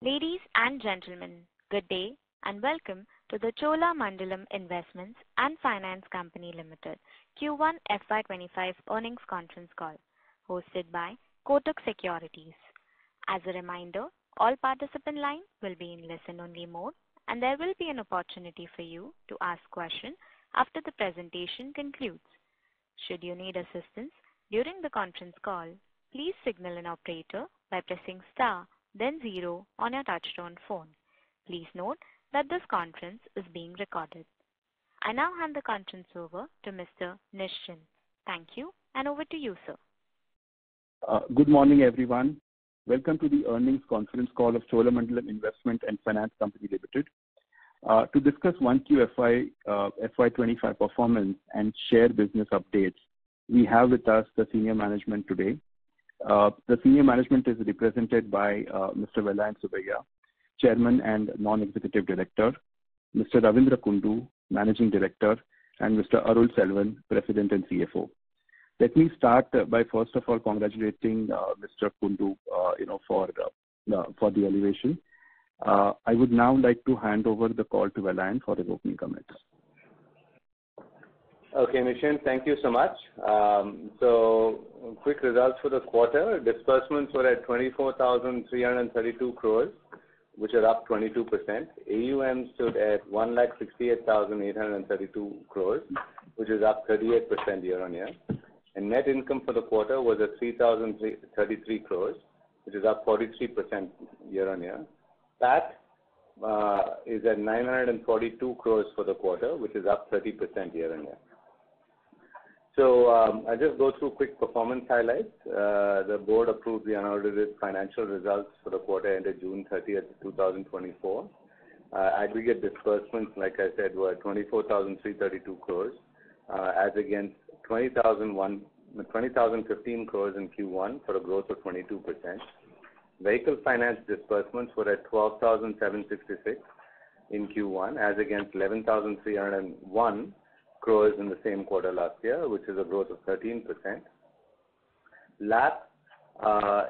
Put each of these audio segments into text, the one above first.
Ladies and gentlemen, good day and welcome to the Cholamandalam Investments and Finance Company Limited Q1 FY25 earnings conference call hosted by Kotak Securities. As a reminder, all participant lines will be in listen-only mode and there will be an opportunity for you to ask questions after the presentation concludes. Should you need assistance during the conference call, please signal an operator by pressing star then 0 on your touchtone phone. Please note that this conference is being recorded. I now hand the conference over to Mr. Nischint. Thank you and over to you, sir. Good morning, everyone. Welcome to the earnings conference call of Cholamandalam Investment and Finance Company Limited. To discuss 1Q FY25 performance and share business updates, we have with us the senior management today. The senior management is represented by Mr. Vellayan Subbiah, Chairman and Non-Executive Director, Mr. Ravindra Kundu, Managing Director, and Mr. Arul Selvan, President and CFO. Let me start by first of all congratulating Mr. Kundu, for the elevation. I would now like to hand over the call to Vellayan for his opening comments. Okay, Nischint, thank you so much. So, quick results for the quarter. Disbursements were at 24,332 crores, which are up 22%. AUM stood at 1,68,832 crores, which is up 38% year-on-year. And net income for the quarter was at 3,033 crores, which is up 43% year-on-year. PAT is at 942 crores for the quarter, which is up 30% year-on-year. So, I'll just go through quick performance highlights. The board approved the unaudited financial results for the quarter ended June 30th, 2024. Aggregate disbursements, like I said, were 24,332 crores, as against 20,015 crores in Q1 for a growth of 22%. Vehicle finance disbursements were at 12,766 in Q1, as against 11,301 crores in the same quarter last year, which is a growth of 13%. LAP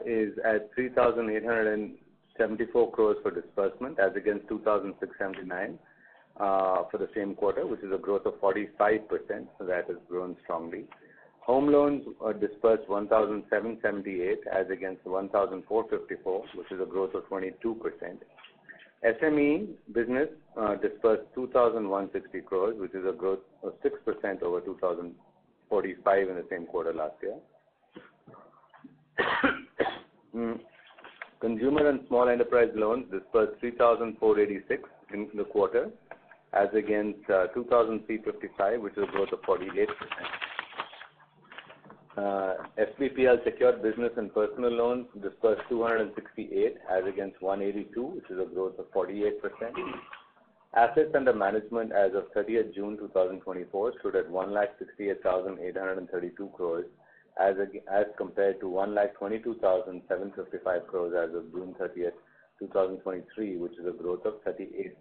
is at 3,874 crores for disbursement, as against 2,679 for the same quarter, which is a growth of 45%. So that has grown strongly. Home loans are disbursed 1,778 as against 1,454, which is a growth of 22%. SME business disbursed 2,160 crores, which is a growth of 6% over 2,045 in the same quarter last year. Consumer and small enterprise loans disbursed 3,486 in the quarter, as against 2,355, which is a growth of 48%. SBPL secured business and personal loans disbursed 268 as against 182, which is a growth of 48%. Assets under management as of 30th June 2024 stood at 1,68,832 crores as compared to 1,22,755 crores as of June 30th, 2023, which is a growth of 38%.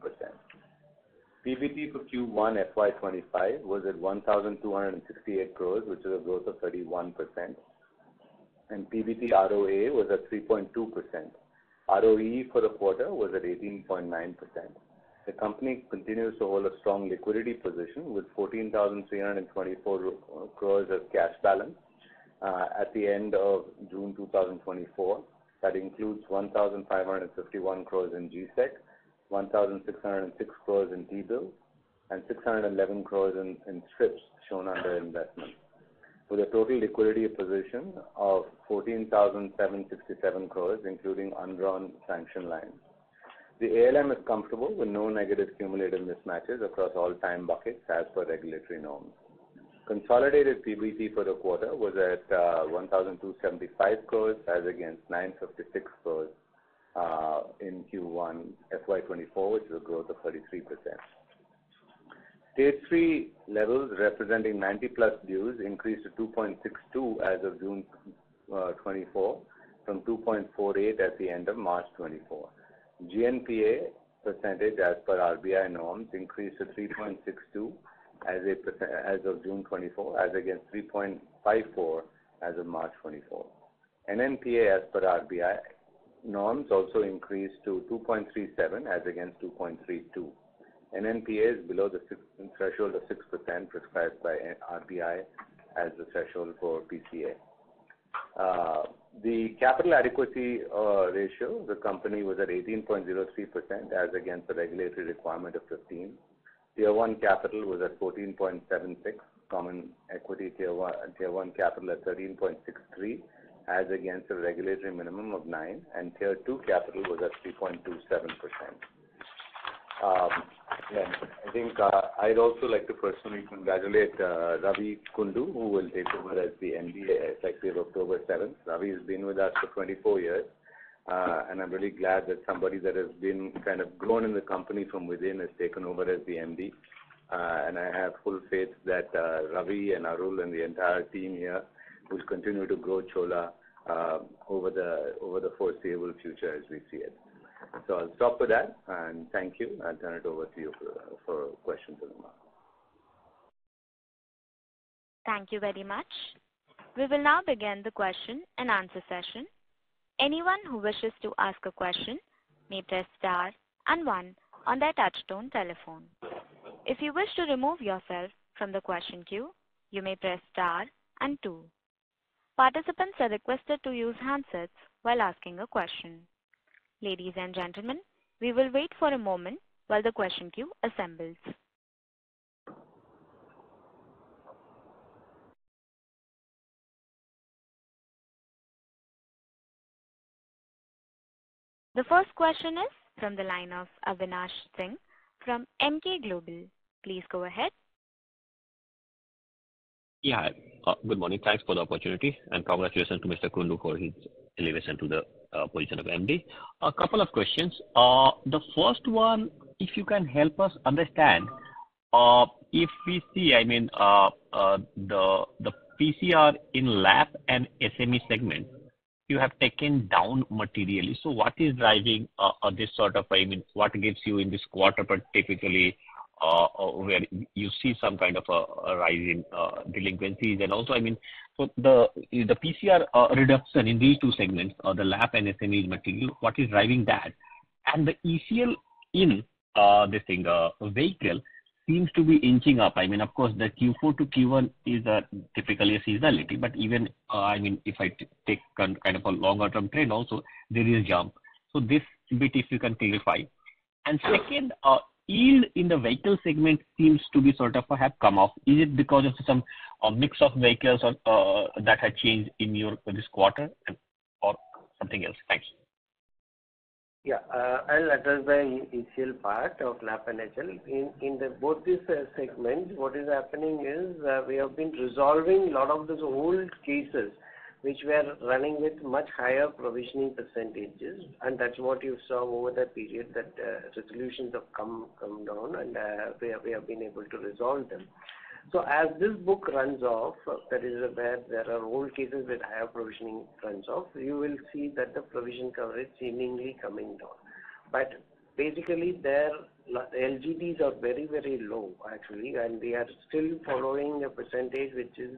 PBT for Q1 FY25 was at 1,268 crores, which is a growth of 31%. And PBT ROA was at 3.2%. ROE for the quarter was at 18.9%. The company continues to hold a strong liquidity position with 14,324 crores of cash balance at the end of June 2024. That includes 1,551 crores in GSEC, 1,606 crores in T-bills, and 611 crores in strips shown under investment, with a total liquidity position of 14,767 crores, including undrawn sanction lines. The ALM is comfortable with no negative cumulative mismatches across all time buckets as per regulatory norms. Consolidated PBT for the quarter was at 1,275 crores as against 956 crores in Q1 FY24, which is a growth of 33%. Stage 3 levels representing 90 plus dues increased to 2.62 as of June 24 from 2.48 at the end of March 24. GNPA percentage as per RBI norms increased to 3.62 as of June 24 as against 3.54 as of March 24. NNPA as per RBI norms also increased to 2.37 as against 2.32. NNPA is below the threshold of 6% prescribed by RBI as the threshold for PCA. The capital adequacy ratio, the company was at 18.03% as against the regulatory requirement of 15. Tier 1 capital was at 14.76, common equity tier 1 capital at 13.63 as against a regulatory minimum of 9, and tier 2 capital was at 3.27%. I think I'd also like to personally congratulate Ravi Kundu, who will take over as the MD effective October 7th. Ravi has been with us for 24 years, and I'm really glad that somebody that has been kind of grown in the company from within has taken over as the MD. And I have full faith that Ravi and Arul and the entire team here will continue to grow Chola over the foreseeable future as we see it. So I'll stop with that, and thank you. I'll turn it over to you for questions and remarks. Thank you very much. We will now begin the question and answer session. Anyone who wishes to ask a question may press star and 1 on their touchtone telephone. If you wish to remove yourself from the question queue, you may press star and 2. Participants are requested to use handsets while asking a question. Ladies and gentlemen, we will wait for a moment while the question queue assembles. The first question is from the line of Avinash Singh from Emkay Global. Please go ahead. Yeah, good morning. Thanks for the opportunity, and congratulations to Mr. Kundu for his elevation to the position of MD. A couple of questions. The first one, if you can help us understand, if we see, the PCR in LAP and SME segment, you have taken down materially. So what is driving this sort of, what gives you in this quarter, but typically where you see some kind of a rise in delinquencies, and also, so the PCR reduction in these two segments, the LAP and SME material, what is driving that? And the ECL in vehicle seems to be inching up. Of course, the Q4 to Q1 is typically a seasonality, but even, if I take kind of a longer term trend also, there is a jump. So this bit, if you can clarify. And second, yield in the vehicle segment seems to be sort of have come off. Is it because of some mix of vehicles or that had changed in this quarter, or something else? Thanks. Yeah, I'll address the ECL part of LAP and HL. In both these segments, what is happening is we have been resolving a lot of those old cases which were running with much higher provisioning percentages, and that's what you saw over the period that resolutions have come down, and we have been able to resolve them. So as this book runs off, that is where there are old cases with higher provisioning runs off, you will see that the provision coverage seemingly coming down. But basically the LGDs are very, very low actually, and we are still following a percentage which is,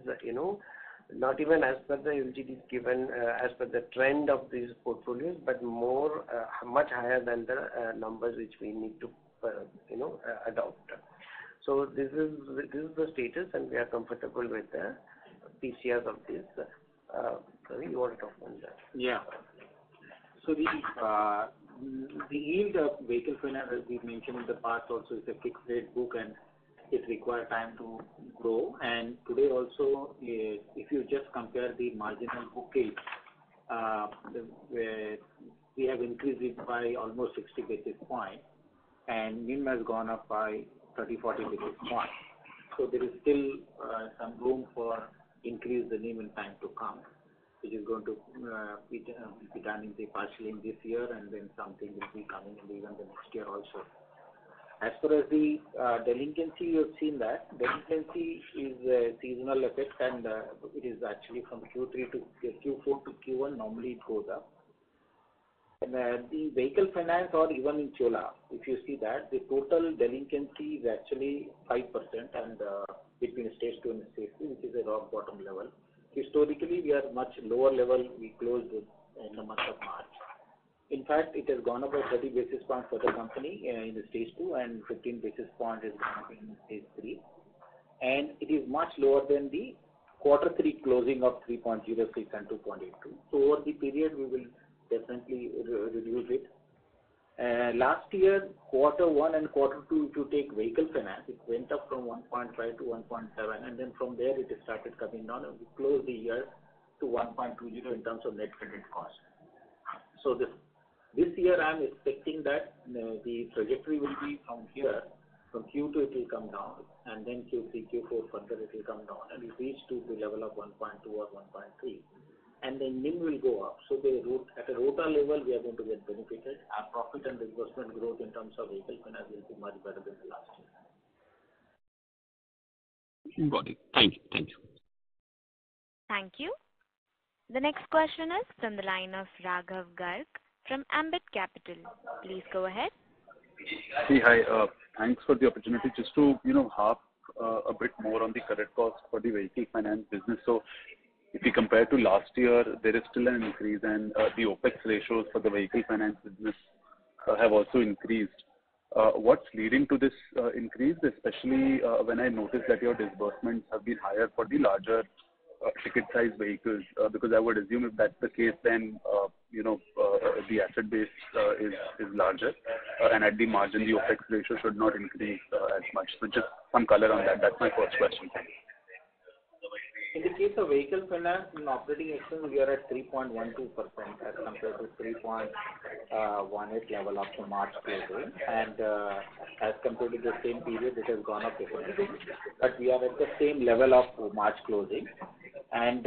not even as per the LGDs given as per the trend of these portfolios, but more, much higher than the numbers which we need to, adopt. So this is the status, and we are comfortable with the PCRs of this. Sorry, you want to talk on that? Yeah. So the yield of vehicle finance, as we mentioned in the past, also is a fixed rate book, and it requires time to grow. And today also, if you just compare the marginal book yield, we have increased it by almost 60 basis points, and NIM has gone up by 30-40 basis points. So there is still some room for increase the NIM in time to come, which is going to be done partially in this year, and then something will be coming in even the next year also. As far as the delinquency, you have seen that delinquency is a seasonal effect, and it is actually from Q4 to Q1 normally it goes up. And the vehicle finance, or even in Chola, if you see that the total delinquency is actually 5%, and between stage 2 and stage 3, which is a rock bottom level. Historically, we are much lower level. We closed in the month of March. In fact, it has gone up by 30 basis points for the company in the stage 2 and 15 basis points is gone up in stage 3. And it is much lower than the quarter 3 closing of 3.06 and 2.82. So over the period, we will definitely reduce it. Last year, quarter 1 and quarter 2, if you take vehicle finance, it went up from 1.5 to 1.7, and then from there it started coming down, and we closed the year to 1.20 in terms of net credit cost. So this year I am expecting that the trajectory will be from here, from Q2 it will come down, and then Q3, Q4 further it will come down, and it reach to the level of 1.2 or 1.3. And then NIM will go up. So at a ROTA level, we are going to get benefited. Our profit and disbursement growth in terms of vehicle finance will be much better than the last year. Got it. Thank you. Thank you. Thank you. The next question is from the line of Raghav Garg from Ambit Capital. Please go ahead. Hey, hi. Thanks for the opportunity. Just to harp a bit more on the credit cost for the vehicle finance business. So if you compare to last year, there is still an increase, and the OPEX ratios for the vehicle finance business have also increased. What's leading to this increase, especially when I noticed that your disbursements have been higher for the larger ticket size vehicles? Because I would assume if that's the case, then the asset base is larger, and at the margin, the OPEX ratio should not increase as much. So just some color on that. That's my first question. Thanks. In the case of vehicle finance, in operating expense, we are at 3.12% as compared to 3.18 level up to March closing. And as compared to the same period, it has gone up definitely. But we are at the same level of March closing. And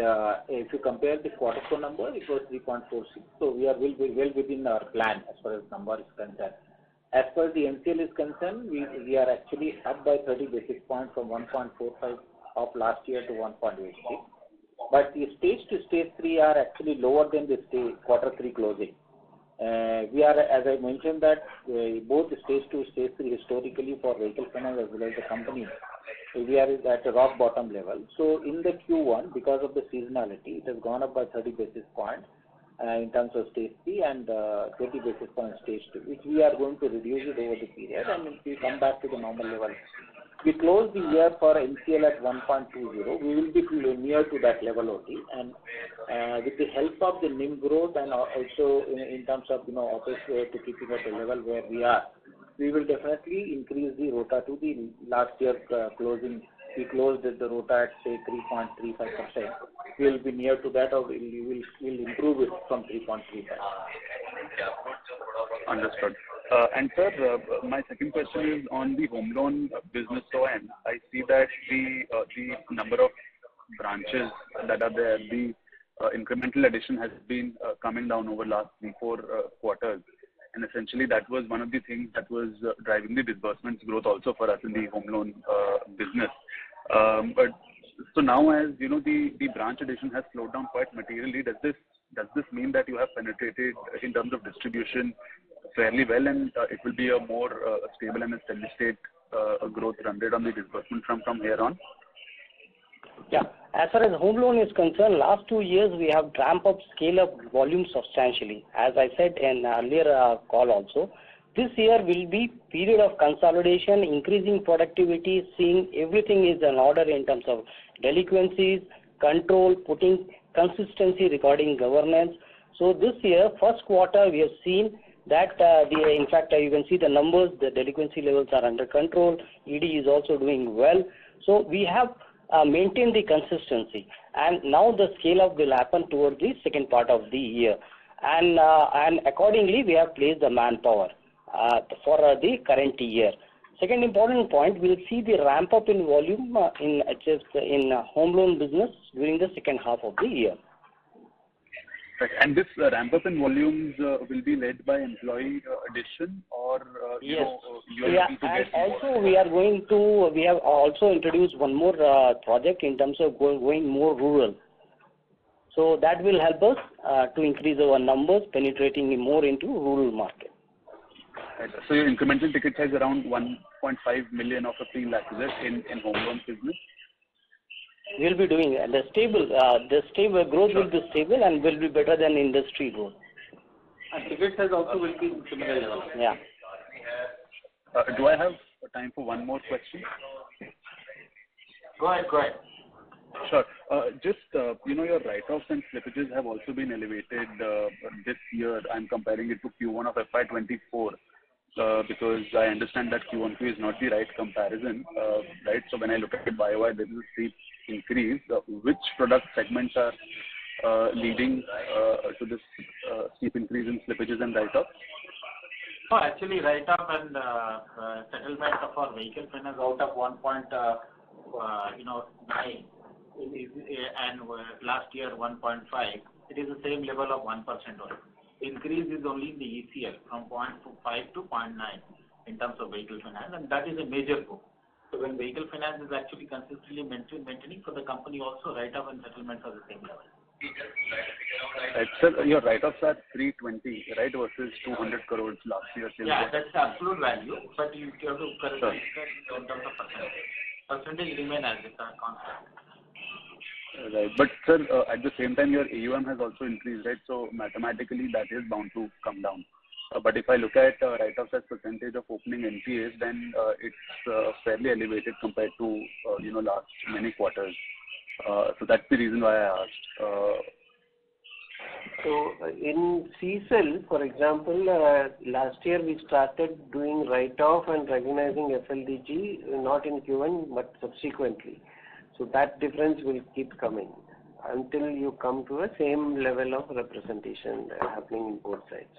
if you compare the quarter 4 number, it was 3.46. So we are well within our plan as far as number is concerned. As far as the NCL is concerned, we are actually up by 30 basis points from 1.45 of last year to 1.86. But the stage 2, stage 3 are actually lower than the quarter 3 closing. We are, as I mentioned, that both the stage 2, stage 3 historically for vehicle finance as well as the company, we are at a rock bottom level. So in the Q1, because of the seasonality, it has gone up by 30 basis points in terms of stage 3 and 20 basis points stage 2, which we are going to reduce it over the period, and if we come back to the normal level. We close the year for NCL at 1.20. We will be near to that level only, and with the help of the NIM growth and also in terms of OPEX to keep it at a level where we are, we will definitely increase the ROTA to the last year closing. We closed the ROTA at say 3.35%. We will be near to that, or we will improve it from 3.35. Understood. And sir, my second question is on the home loan business. So, and I see that the number of branches that are there, the incremental addition has been coming down over last 3-4 quarters, and essentially that was one of the things that was driving the disbursements growth also for us in the home loan business. But so now, as the branch addition has slowed down quite materially. Does this mean that you have penetrated in terms of distribution fairly well, and it will be a more stable and a steady state growth run rate on the disbursement from here on? Yeah. As far as home loan is concerned, last 2 years we have ramped up scale up volume substantially. As I said in earlier call also, this year will be period of consolidation, increasing productivity, seeing everything is in order in terms of delinquencies, control, putting consistency regarding governance. So this year, first quarter, we have seen that in fact, you can see the numbers, the delinquency levels are under control. ED is also doing well. So we have maintained the consistency, and now the scale up will happen towards the second part of the year, and accordingly we have placed the manpower for the current year. Second important point, we'll see the ramp up in volume in home loan business during the second half of the year. Right. And this ramp up in volumes will be led by employee addition, or yes. You are looking to get also we have also introduced one more project in terms of going more rural. So that will help us to increase our numbers, penetrating more into rural market. Right. So your incremental ticket size around 1.5 million or 15 lakhs in home loan business? We'll be doing the stable growth. Sure. Will be stable and will be better than industry growth. And ticket size also will be similar level. Yeah. Do I have time for one more question? Go ahead. Sure. Just, your write-offs and slippages have also been elevated this year. I'm comparing it to Q1 of FY24 because I understand that Q1 is not the right comparison, right? So when I look at YOY, there is a steep increase. Which product segments are leading to this steep increase in slippages and write-offs? No, actually, write-off and settlement of our vehicle finance out of 1.9 and last year 1.5. It is the same level of 1% only. Increase is only in the ECL from 0.5 to 0.9 in terms of vehicle finance, and that is a major book. So when vehicle finance is actually consistently maintaining for the company, also write-off and settlements are the same level. Right. Sir, your write-offs are 320, right, versus 200 crores last year. Yeah, that's the absolute value, but you have to correct it in terms of percentage. Percentage remain as a constant. Right. But sir, at the same time, your AUM has also increased, right? So mathematically, that is bound to come down. But if I look at write-offs as percentage of opening NPAs, then it's fairly elevated compared to last many quarters. So that's the reason why I asked. So in CSEL, for example, last year we started doing write-off and recognizing FLDG, not in Q1 but subsequently. So that difference will keep coming until you come to a same level of representation happening in both sides.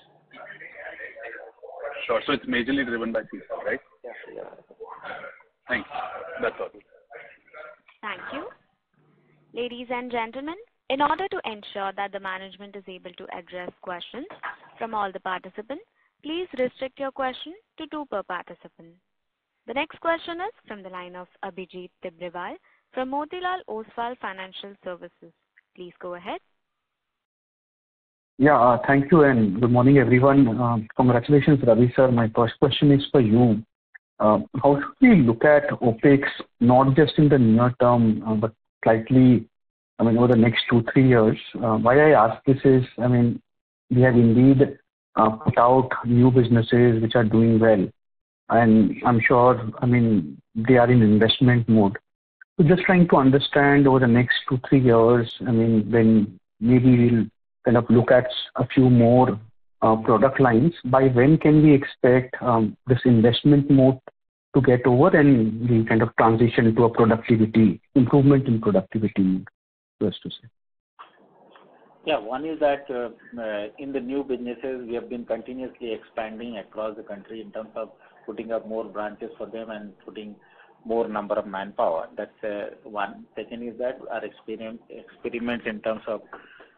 Sure. So it's majorly driven by CSEL, right? Yeah. Thanks. That's all. Thank you. Ladies and gentlemen, in order to ensure that the management is able to address questions from all the participants, please restrict your question to 2 per participant. The next question is from the line of Abhijit Tibrewal from Motilal Oswal Financial Services. Please go ahead. Yeah, thank you and good morning everyone. Congratulations Ravi sir. My first question is for you. How should we look at OPEX not just in the near term but slightly, over the next 2-3 years? Why I ask this is, we have indeed put out new businesses which are doing well, and I'm sure, they are in investment mode. So just trying to understand over the next 2-3 years, when maybe we'll kind of look at a few more product lines, by when can we expect this investment mode to get over and we kind of transition to a improvement in productivity mode, first to say? Yeah, one is that in the new businesses, we have been continuously expanding across the country in terms of putting up more branches for them and putting more number of manpower. That's one. Second is that our experiments in terms of,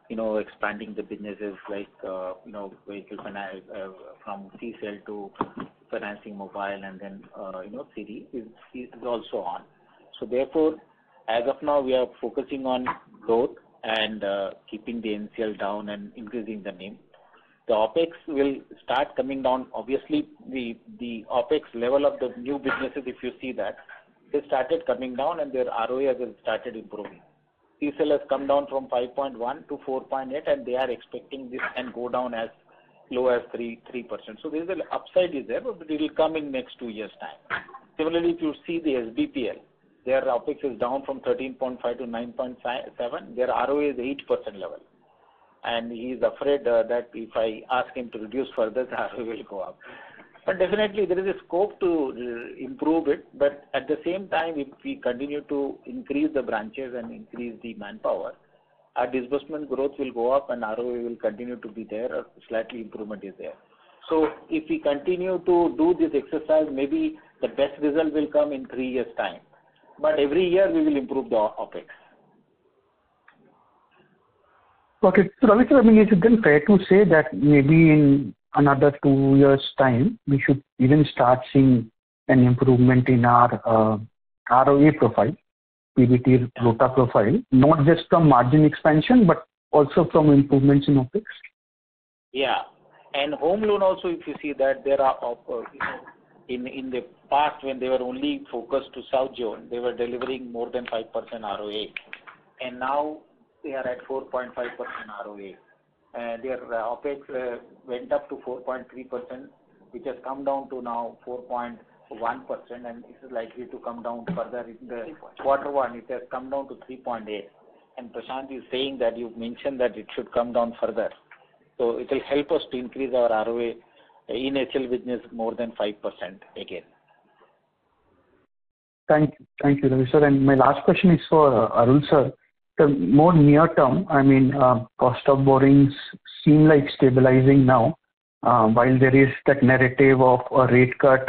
expanding the businesses like, vehicle finance from CSEL to financing mobile and then, CD is also on. So therefore, as of now, we are focusing on growth and keeping the NCL down and increasing the NIM. The OPEX will start coming down. Obviously, the OPEX level of the new businesses, if you see that, they started coming down and their ROA has started improving. CSEL has come down from 5.1 to 4.8 and they are expecting this can go down as low as 3%. So there is an upside is there, but it will come in next 2 years' time. Similarly, if you see the SBPL, their OPEX is down from 13.5 to 9.7. Their ROA is 8% level. And he is afraid that if I ask him to reduce further, the ROA will go up. But definitely there is a scope to improve it. But at the same time, if we continue to increase the branches and increase the manpower, our disbursement growth will go up and ROA will continue to be there, or slightly improvement is there. So if we continue to do this exercise, maybe the best result will come in 3 years' time. But every year we will improve the OPEX. Okay. So Ravi sir, is it then fair to say that maybe in another 2 years' time, we should even start seeing an improvement in our ROA profile, PBT ROTA profile, not just from margin expansion, but also from improvements in OPEX? Yeah. And home loan also, if you see that there are, in the past when they were only focused to South Zone, they were delivering more than 5% ROA. And now they are at 4.5% ROA. their OPEX went up to 4.3%, which has come down to now 4.1%, and this is likely to come down further in the quarter one. It has come down to 3.8%. And Prashant is saying that you mentioned that it should come down further. So it will help us to increase our ROA in HL business more than 5% again. Thank you, Ravi sir. And my last question is for Arul sir. The more near term, I mean, cost of borrowings seem like stabilizing now, while there is that narrative of a rate cut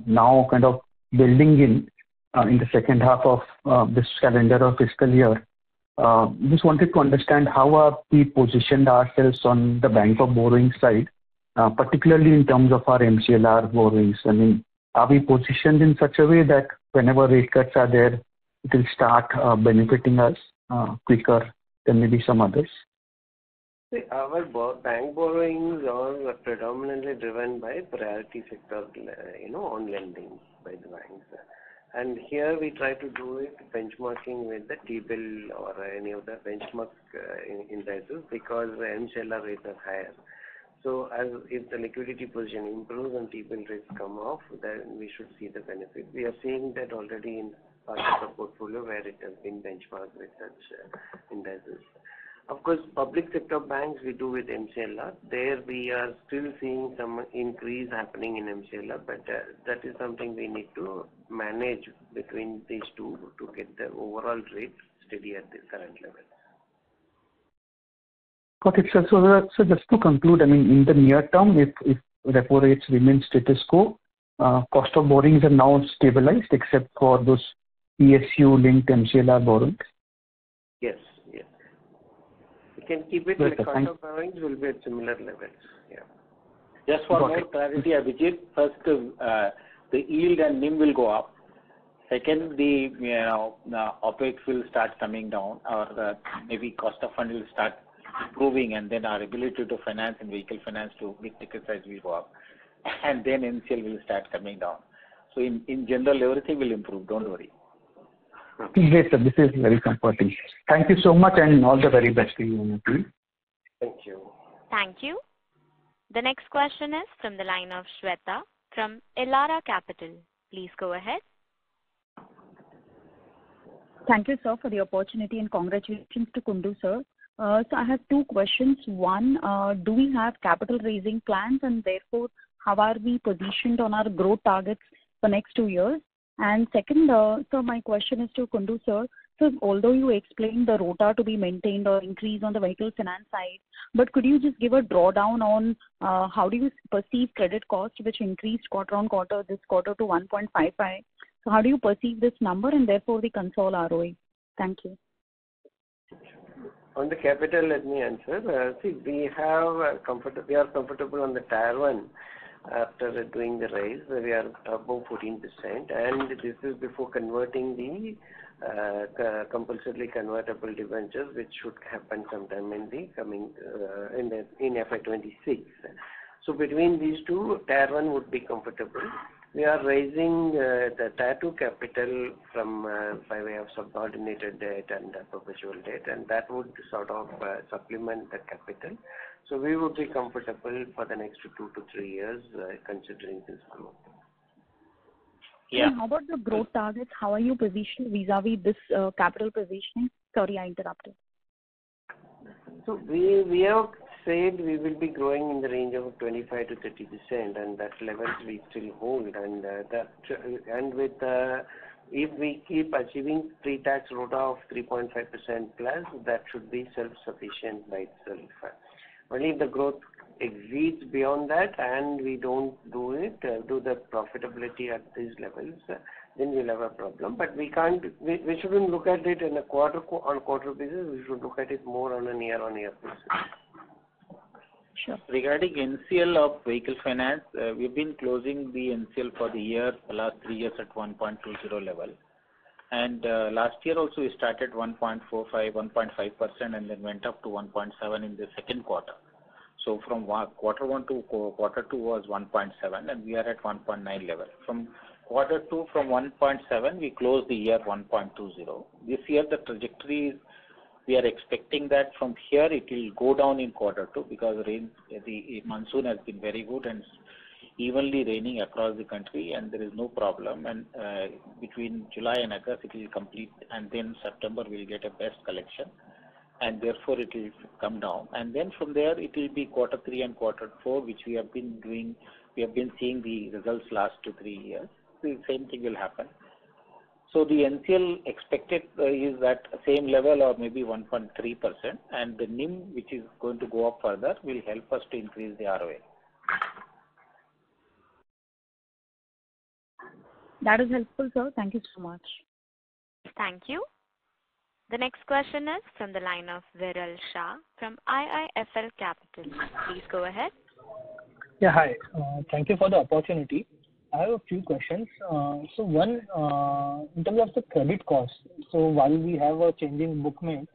now kind of building in the second half of this calendar or fiscal year. Just wanted to understand how are we positioned ourselves on the bank of borrowing side, particularly in terms of our MCLR borrowings. I mean, are we positioned in such a way that whenever rate cuts are there, it will start benefiting us quicker than maybe some others? Our bank borrowings are predominantly driven by priority sector, on lending by the banks. And here we try to do it benchmarking with the T-bill or any of the benchmark indices because the MCLR rates are higher. So if the liquidity position improves and T-bill rates come off, then we should see the benefit. We are seeing that already in part of the portfolio where it has been benchmarked with such indices. Of course, public sector banks we do with MCLR. There we are still seeing some increase happening in MCLR, but that is something we need to manage between these two to get the overall rate steady at the current level. Got it, sir. So just to conclude, I mean, in the near term, if repo rates remain status quo, cost of borrowings are now stabilized except for those PSU-linked MCLR borrowings? Yes. We can keep it like cost of borrowings will be at similar levels. Yeah. Just for more clarity, Abhijit, first the yield and NIM will go up. Second, the OPEX will start coming down, or maybe cost of fund will start improving, and then our ability to finance and vehicle finance to big ticket size will go up, and then NCL will start coming down. So in general, everything will improve. Don't worry. Great, sir. This is very comforting. Thank you so much, and all the very best to you. Thank you. Thank you. The next question is from the line of Shweta from Elara Capital. Please go ahead. Thank you, sir, for the opportunity, and congratulations to Kundu, sir. So I have two questions. One, do we have capital raising plans, and therefore how are we positioned on our growth targets for next 2 years? And second, so my question is to Kundu, sir. So although you explained the ROTA to be maintained or increase on the vehicle finance side, but could you just give a drawdown on how do you perceive credit cost, which increased quarter on quarter, this quarter to 1.55? So how do you perceive this number and therefore the console ROA? Thank you. On the capital, let me answer. See, we are comfortable on the Tier 1 after doing the raise. We are above 14%, and this is before converting the compulsorily convertible debentures, which should happen sometime in the coming in FY26. So between these two, Tier 1 would be comfortable. We are raising the Tier 2 capital from by way of subordinated debt and perpetual debt, and that would sort of supplement the capital. So we would be comfortable for the next 2 to 3 years considering this growth. Yeah. And how about the growth targets? How are you positioned vis-a-vis this capital positioning? Sorry, I interrupted. So we have said we will be growing in the range of 25 to 30%, and that levels we still hold. And with if we keep achieving pre-tax ROTA of 3.5% plus, that should be self-sufficient by itself. Only if the growth exceeds beyond that, and we don't do the profitability at these levels, then we'll have a problem. But we shouldn't look at it in a quarter-on-quarter basis. We should look at it more on a year-on-year basis. Sure. Regarding NCL of vehicle finance, we've been closing the NCL for the year, the last 3 years at 1.20 level. And last year also we started 1.45, 1.5%, and then went up to 1.7 in the second quarter. So from quarter 1 to quarter 2 was 1.7, and we are at 1.9 level. From quarter 2, from 1.7, we closed the year 1.20. This year the trajectory is We are expecting that from here it will go down in Q2 because the monsoon has been very good and evenly raining across the country, and there is no problem. And between July and August it will complete, and then September we will get a best collection, and therefore it will come down. And then from there it will be Q3 and Q4, which we have been doing. We have been seeing the results last 2-3 years. The same thing will happen. So the NCL expected is at same level or maybe 1.3%, and the NIM, which is going to go up further, will help us to increase the ROA. That is helpful, sir. Thank you so much. Thank you. The next question is from the line of Viral Shah from IIFL Capital. Please go ahead. Yeah, hi. Thank you for the opportunity. I have a few questions. So one, in terms of the credit cost, so while we have a changing book mix,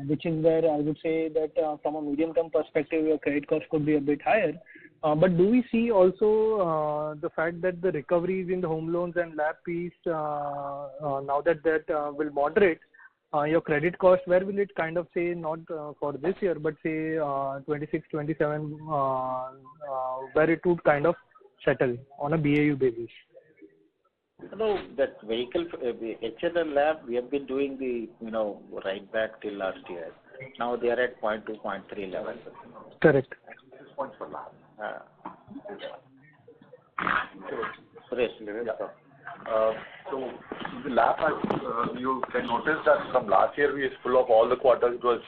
which is where I would say that from a medium-term perspective, your credit cost could be a bit higher. But do we see also the fact that the recoveries in the home loans and LAP piece, now that will moderate, your credit cost, where will it kind of say not for this year, but say 26, 27, where it would kind of settle on a BAU basis? No, that vehicle, HL lab, we have been doing the, right back till last year. Now they are at 0.2, 0.3 level. Correct. Points for lab. So the lab, you can notice that from last year we is full of all the quarters. It was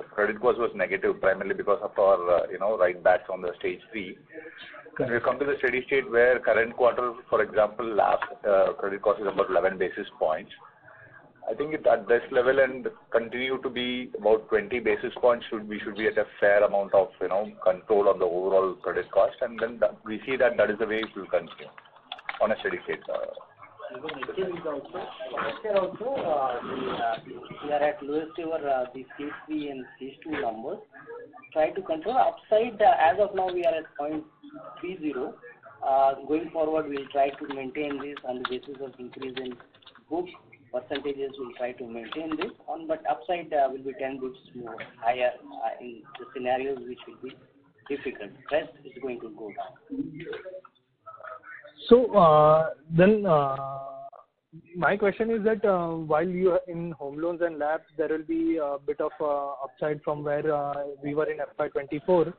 credit cost was negative primarily because of our write backs on the stage 3. We come to the steady state where current quarter, for example, lab credit cost is about 11 basis points. I think at this level and continue to be about 20 basis points we should be at a fair amount of control on the overall credit cost, and then we see that is the way it will continue on a steady state. Even HL is also, last year also, we are at lowest ever the stage 3 and stage 2 numbers. Try to control upside. As of now, we are at 0.30. Going forward, we'll try to maintain this on the basis of increase in book percentages. We'll try to maintain this on, but upside will be 10 bits more higher in the scenarios which will be difficult. Rest is going to go down. So then my question is that while you are in home loans and labs, there will be a bit of upside from where we were in FY24.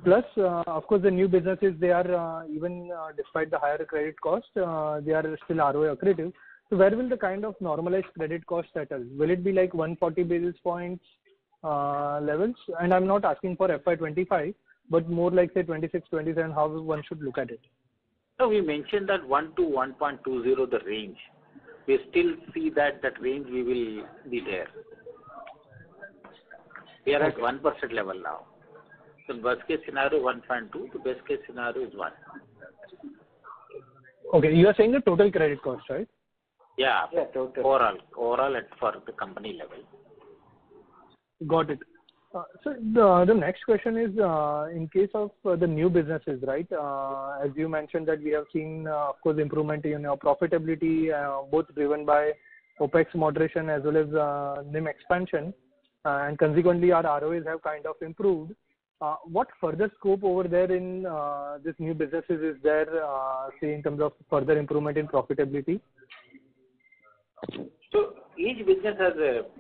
Plus, of course, the new businesses, they are even despite the higher credit cost, they are still ROA accretive. So where will the kind of normalized credit cost settle? Will it be like 140 basis points levels? And I'm not asking for FY25, but more like say 26, 27, how one should look at it. No, we mentioned that 1 to 1.20 the range. We still see that range we will be there. We are at 1% level now. So worst case scenario 1.2, the best case scenario is 1. Okay, you are saying the total credit cost, right? Yeah, total. Overall for the company level. Got it. So the next question is in case of the new businesses, right? As you mentioned that we have seen, of course, improvement in our profitability, both driven by OPEX moderation as well as NIM expansion, and consequently our ROAs have kind of improved. What further scope over there in this new businesses is there, say in terms of further improvement in profitability? So each business has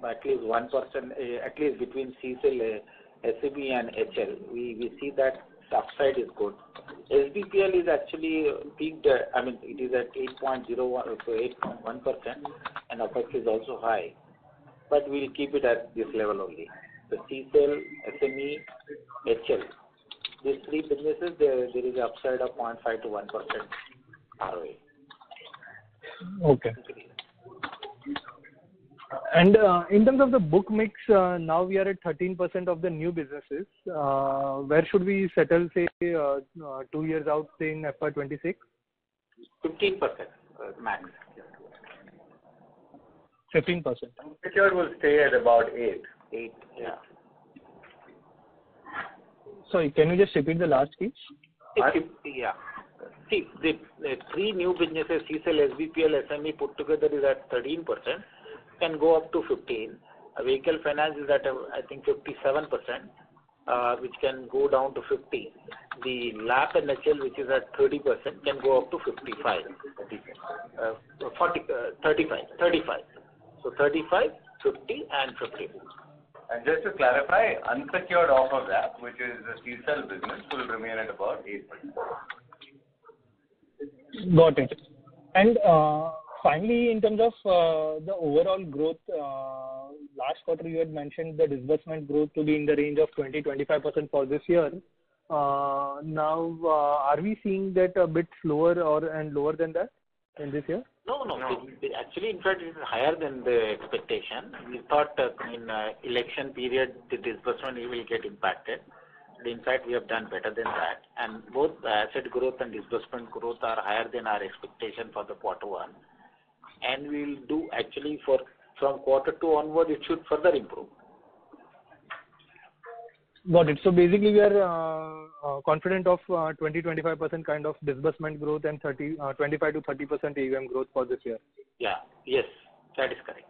at least 1%, at least between CSL, SME and HL. We see that the upside is good. SBPL is actually peaked, it is at 8.01, so 8.1%, and OPEX is also high. But we'll keep it at this level only. The CSL, SME, HL, these three businesses, there is an upside of 0.5 to 1% ROA. Okay. And in terms of the book mix, now we are at 13% of the new businesses. Where should we settle, say, 2 years out, say in FY26? 15% max. 15%. Secured will stay at about 8. 8, yeah. Sorry, can you just repeat the last piece? Yeah. See, the three new businesses, CSL, SBPL, SME put together is at 13%, can go up to 15. Vehicle finance is at, I think, 57%, which can go down to 50. The LAP NHL, which is at 30%, can go up to 55, 35. So 35, 50, and 50. And just to clarify, unsecured offer gap, which is the CSEL business, will remain at about 8%. Got it. And finally, in terms of the overall growth, last quarter you had mentioned the disbursement growth to be in the range of 20-25% for this year. Now, are we seeing that a bit slower and lower than that in this year? No. Actually, in fact, it is higher than the expectation. We thought in election period, the disbursement will get impacted. In fact, we have done better than that. And both asset growth and disbursement growth are higher than our expectation for the quarter one. And we will do actually from quarter two onward, it should further improve. Got it. So basically, we are confident of 20-25% kind of disbursement growth and 25 to 30% AUM growth for this year. Yeah. Yes, that is correct.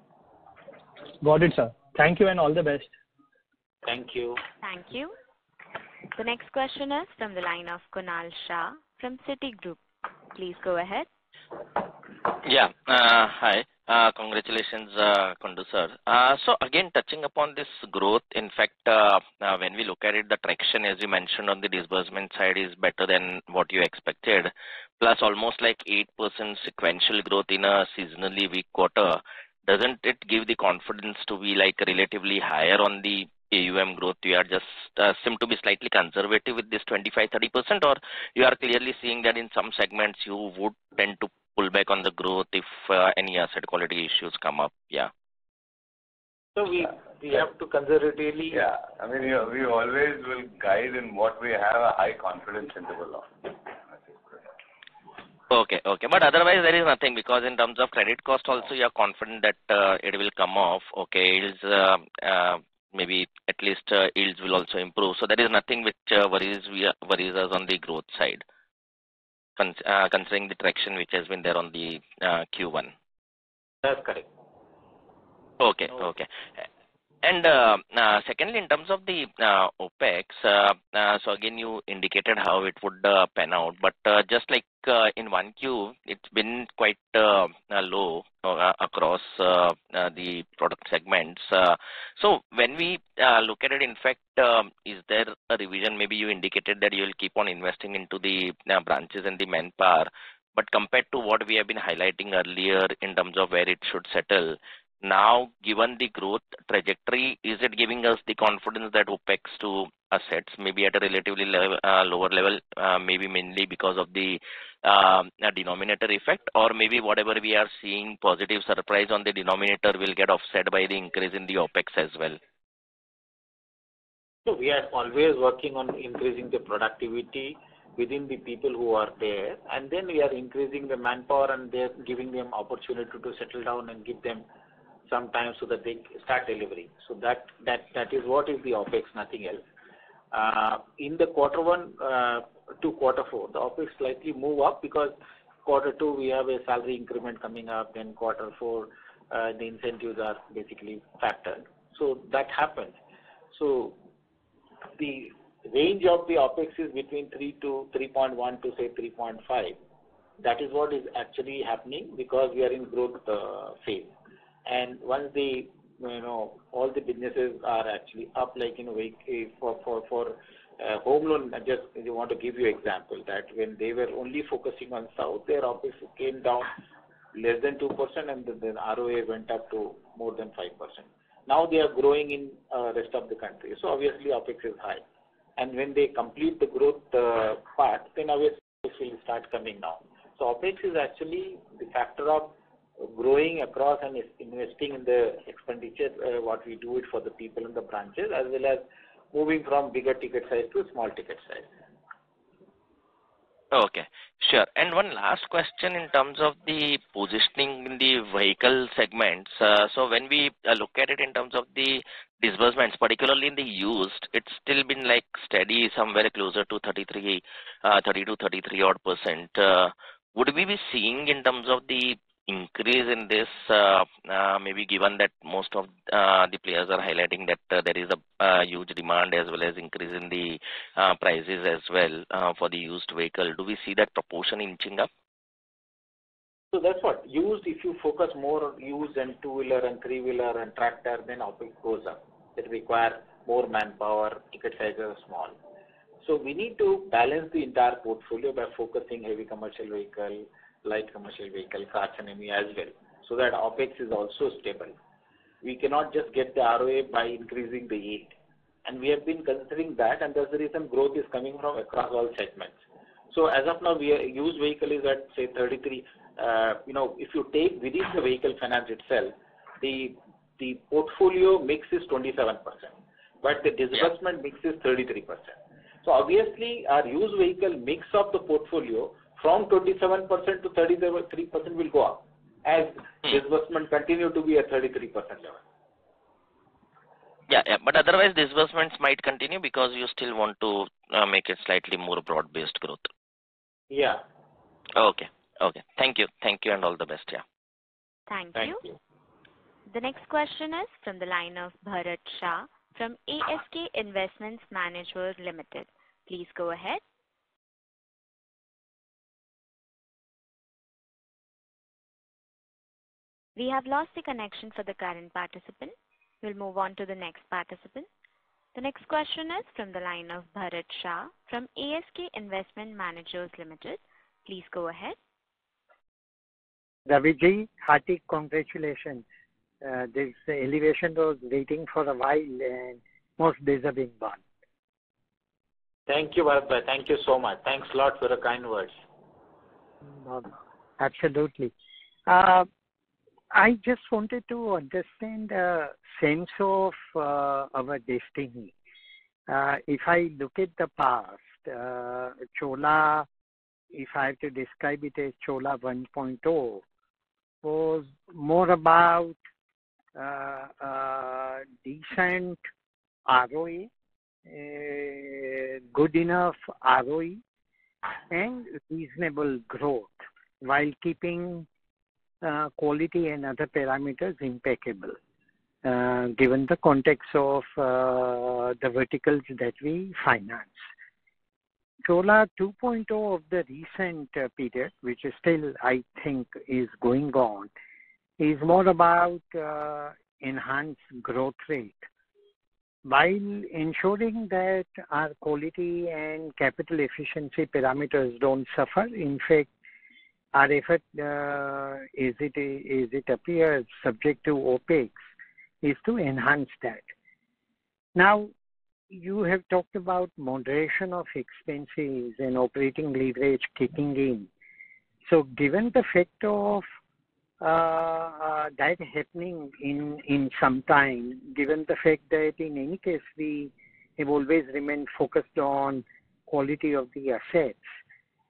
Got it, sir. Thank you and all the best. Thank you. Thank you. The next question is from the line of Kunal Shah from Citigroup. Please go ahead. Yeah. Hi. Congratulations, Kundu sir. So again, touching upon this growth, in fact, when we look at it, the traction, as you mentioned, on the disbursement side is better than what you expected, plus almost like 8% sequential growth in a seasonally weak quarter. Doesn't it give the confidence to be like relatively higher on the AUM growth? You are just seem to be slightly conservative with this 25-30%, or you are clearly seeing that in some segments you would tend to pull back on the growth if any asset quality issues come up? Yeah. So we have to conservatively. Yeah. I mean, we always will guide in what we have a high confidence interval of. Okay. But otherwise, there is nothing, because in terms of credit cost also, you are confident that it will come off. Okay, maybe at least yields will also improve. So there is nothing which worries us on the growth side, considering the traction which has been there on the Q1. That's correct. Okay. And secondly, in terms of the OPEX, so again, you indicated how it would pan out, but just like in 1Q, it's been quite low across the product segments. So when we look at it, in fact, is there a revision? Maybe you indicated that you will keep on investing into the branches and the manpower, but compared to what we have been highlighting earlier in terms of where it should settle, now, given the growth trajectory, is it giving us the confidence that OPEX to assets maybe at a relatively lower level, maybe mainly because of the denominator effect, or maybe whatever we are seeing positive surprise on the denominator will get offset by the increase in the OPEX as well? So we are always working on increasing the productivity within the people who are there, and then we are increasing the manpower and they're giving them opportunity to settle down and give them some time so that they start delivering. So that is what is the OPEX, nothing else. In the quarter one to quarter four, the OPEX slightly move up because quarter two we have a salary increment coming up, then quarter four the incentives are basically factored. So that happens. So the range of the OPEX is between 3.1 to say 3.5. That is what is actually happening because we are in growth phase. And once the all the businesses are actually up, like for home loan, I just want to give you an example that when they were only focusing on South, their OPEX came down less than 2%, and then ROA went up to more than 5%. Now they are growing in rest of the country, so obviously OPEX is high. And when they complete the growth part, then obviously it will start coming down. So OPEX is actually the factor of growing across and investing in the expenditure, what we do it for the people in the branches, as well as moving from bigger ticket size to small ticket size. Okay, sure. And one last question in terms of the positioning in the vehicle segments. So when we look at it in terms of the disbursements, particularly in the used, it's still been like steady somewhere closer to 30 to 33 odd %. Would we be seeing in terms of the increase in this, maybe given that most of the players are highlighting that there is a huge demand as well as increase in the prices as well for the used vehicle. Do we see that proportion inching up? So that's what. Used, if you focus more on used and two-wheeler and three-wheeler and tractor, then OpEx goes up. It requires more manpower, ticket sizes are small. So we need to balance the entire portfolio by focusing heavy commercial vehicle, light commercial vehicle, cars and ME as well, so that OpEx is also stable. We cannot just get the ROA by increasing the yield. And we have been considering that, and that's the reason growth is coming from across all segments. So as of now, used vehicle is at, say, 33. If you take within the vehicle finance itself, the portfolio mix is 27%, but the disbursement mix is 33%. So obviously, our used vehicle mix of the portfolio from 27% to 33% will go up as disbursement continue to be at 33% level. Yeah, but otherwise disbursements might continue because you still want to make it slightly more broad-based growth. Yeah. Okay. Thank you, and all the best. Yeah. Thank you. The next question is from the line of Bharat Shah from ASK Investments Managers Limited. Please go ahead. We have lost the connection for the current participant. We'll move on to the next participant. The next question is from the line of Bharat Shah from ASK Investment Managers Limited. Please go ahead. Raviji, hearty congratulations. This elevation was waiting for a while and most deserving one. Thank you, Bharat. Thank you so much. Thanks a lot for the kind words. Absolutely. I just wanted to understand the sense of our destiny. If I look at the past, Chola, if I have to describe it as Chola 1.0, was more about decent ROE, good enough ROE, and reasonable growth while keeping quality and other parameters impeccable, given the context of the verticals that we finance. Chola 2.0 of the recent period, which is still, I think, is going on, is more about enhanced growth rate, while ensuring that our quality and capital efficiency parameters don't suffer. In fact, our effort, as it appears, subject to OPEX, is to enhance that. Now, you have talked about moderation of expenses and operating leverage kicking in. So given the fact of that happening in some time, given the fact that in any case we have always remained focused on quality of the assets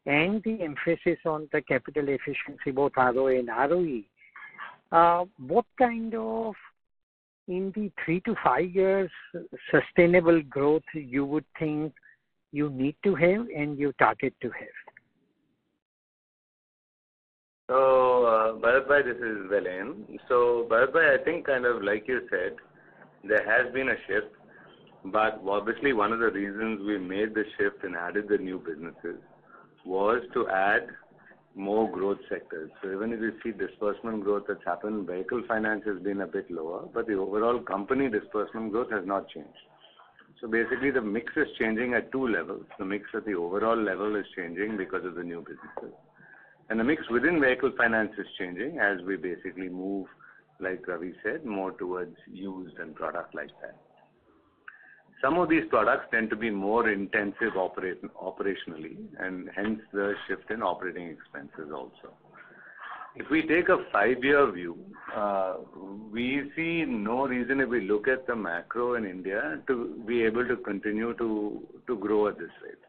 and the emphasis on the capital efficiency, both ROA and ROE, what kind of, in the 3 to 5 years, sustainable growth you would think you need to have and you target to have? So, Bharat, this is Velen. So, Bharat, I think kind of like you said, there has been a shift, but obviously one of the reasons we made the shift and added the new businesses was to add more growth sectors. So even if you see disbursement growth that's happened, vehicle finance has been a bit lower, but the overall company disbursement growth has not changed. So basically the mix is changing at two levels. The mix at the overall level is changing because of the new businesses. And the mix within vehicle finance is changing as we basically move, like Ravi said, more towards used and product like that. Some of these products tend to be more intensive operationally, and hence the shift in operating expenses also. If we take a 5-year view, we see no reason, if we look at the macro in India, to be able to continue to grow at this rate.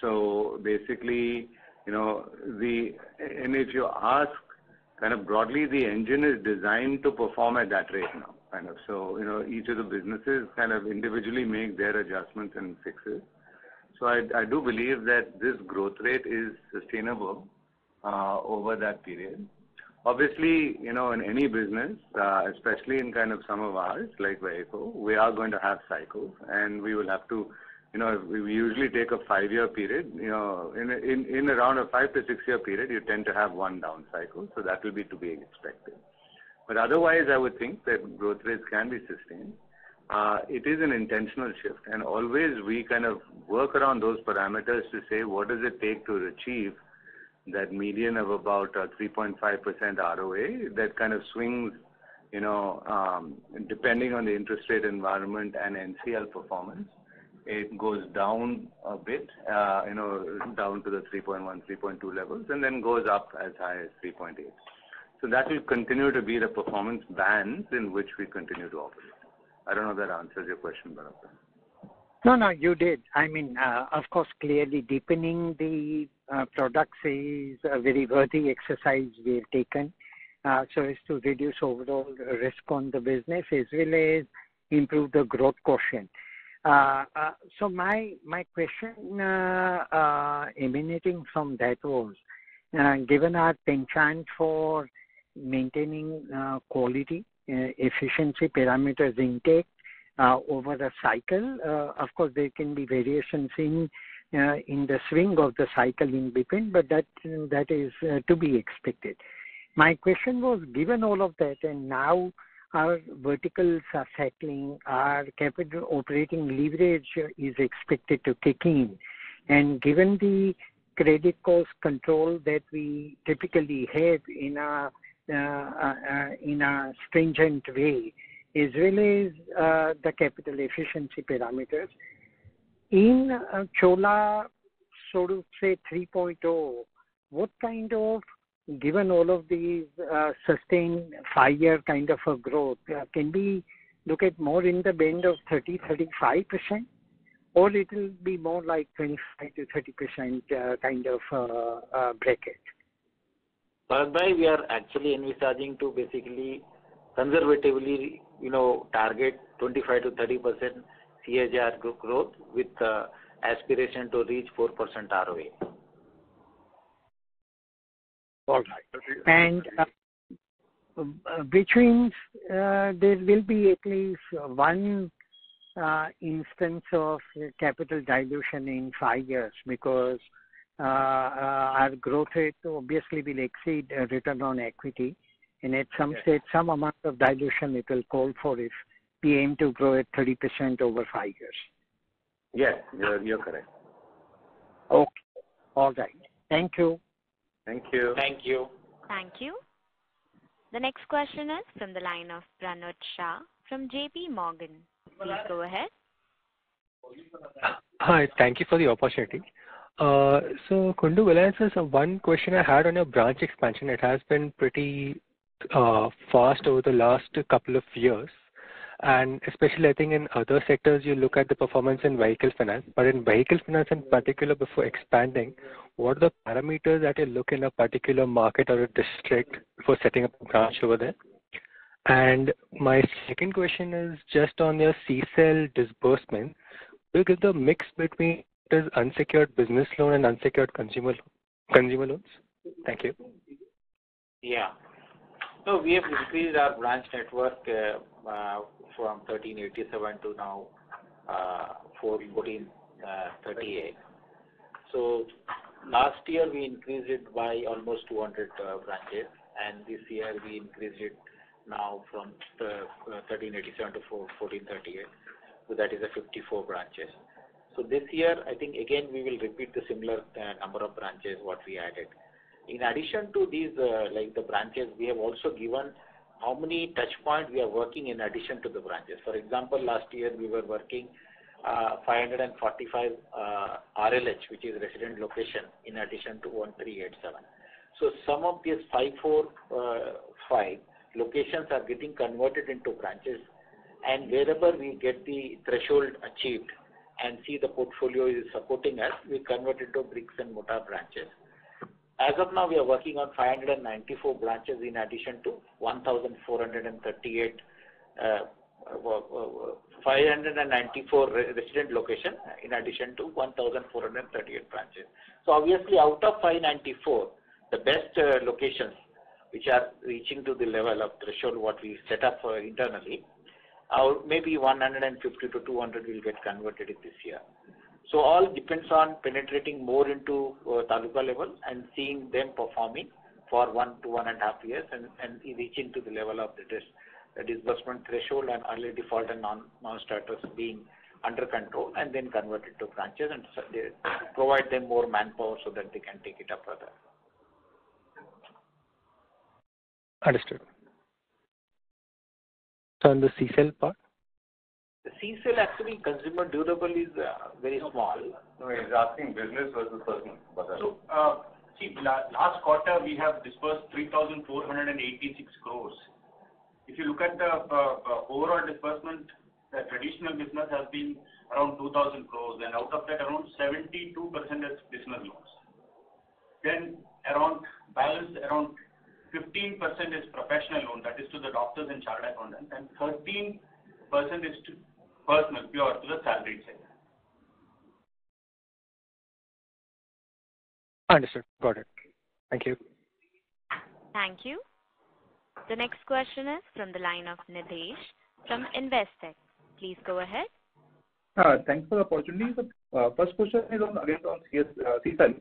So basically, and if you ask kind of broadly, the engine is designed to perform at that rate now. Kind of. So, each of the businesses kind of individually make their adjustments and fixes. So I do believe that this growth rate is sustainable over that period. Obviously, in any business, especially in kind of some of ours, like vehicle, we are going to have cycles, and we will have to, we usually take a 5-year period. In around a 5 to 6 year period, you tend to have one down cycle, so that will be to be expected. But otherwise, I would think that growth rates can be sustained. It is an intentional shift, and always we kind of work around those parameters to say what does it take to achieve that median of about 3.5% ROA that kind of swings, depending on the interest rate environment and NCL performance. It goes down a bit, down to the 3.1, 3.2 levels, and then goes up as high as 3.8. So that will continue to be the performance bands in which we continue to operate. I don't know if that answers your question, Bharat. No, you did. I mean, of course, clearly deepening the products is a very worthy exercise we have taken so as to reduce overall risk on the business as well as improve the growth quotient. So my question emanating from that was, given our penchant for maintaining quality, efficiency parameters intact, over the cycle, of course, there can be variations in the swing of the cycle in between, but that is to be expected. My question was, given all of that, and now our verticals are settling, our capital operating leverage is expected to kick in, and given the credit cost control that we typically have in a stringent way, as well as the capital efficiency parameters. In Chola, so to say 3.0, what kind of, given all of these sustained 5-year kind of a growth, can we look at more in the band of 30-35%? Or it will be more like 25 to 30% kind of bracket? Bharat, we are actually envisaging to basically conservatively, target 25 to 30% CAGR growth with aspiration to reach 4% ROA. All right. And which means there will be at least one instance of capital dilution in 5 years because our growth rate obviously will exceed return on equity. And at some stage, some amount of dilution it will call for if we aim to grow at 30% over 5 years. Yes, you're correct. Okay. All right. Thank you. Thank you. Thank you. Thank you. The next question is from the line of Pranut Shah from JP Morgan. Please go ahead. Hi, thank you for the opportunity. So, Kundu, will I answer one question I had on your branch expansion? It has been pretty fast over the last couple of years, and especially I think in other sectors you look at the performance in vehicle finance, but in vehicle finance in particular, before expanding, what are the parameters that you look in a particular market or a district before setting up a branch over there? And my second question is just on your CSEL disbursement. Will you give the mix between unsecured business loan and unsecured consumer loans? Thank you. Yeah. So we have increased our branch network from 1387 to now 1438. So last year we increased it by almost 200 branches, and this year we increased it now from 1387 to 1438. So that is a 54 branches. So this year, I think again we will repeat the similar number of branches what we added. In addition to these, like the branches, we have also given how many touch points we are working in addition to the branches. For example, last year we were working 545 RLH, which is resident location, in addition to 1387. So some of these 545 locations are getting converted into branches, and wherever we get the threshold achieved and see the portfolio is supporting us, we convert it to bricks and mortar branches. As of now, we are working on 594 branches in addition to 1,438 594 resident location in addition to 1,438 branches. So obviously out of 594, the best locations which are reaching to the level of threshold what we set up internally, maybe 150 to 200 will get converted in this year. So all depends on penetrating more into taluka level and seeing them performing for 1 to 1.5 years and reaching to the level of the disbursement threshold and early default and non-starters being under control, and then converted to branches and they provide them more manpower so that they can take it up further. Understood. So on the CSEL part? The CSEL actually consumer durable is very small. No, he's asking business versus personal. So, last quarter we have disbursed 3,486 crores. If you look at the overall disbursement, the traditional business has been around 2,000 crores, and out of that, around 72% is business loans. Then around 15% is professional loan, that is to the doctors and chartered accountants, and 13% is to personal, pure, to the salaried sector. Understood. Got it. Thank you. Thank you. The next question is from the line of Nidhesh from Investec. Please go ahead. Thanks for the opportunity. The first question is on CSEL.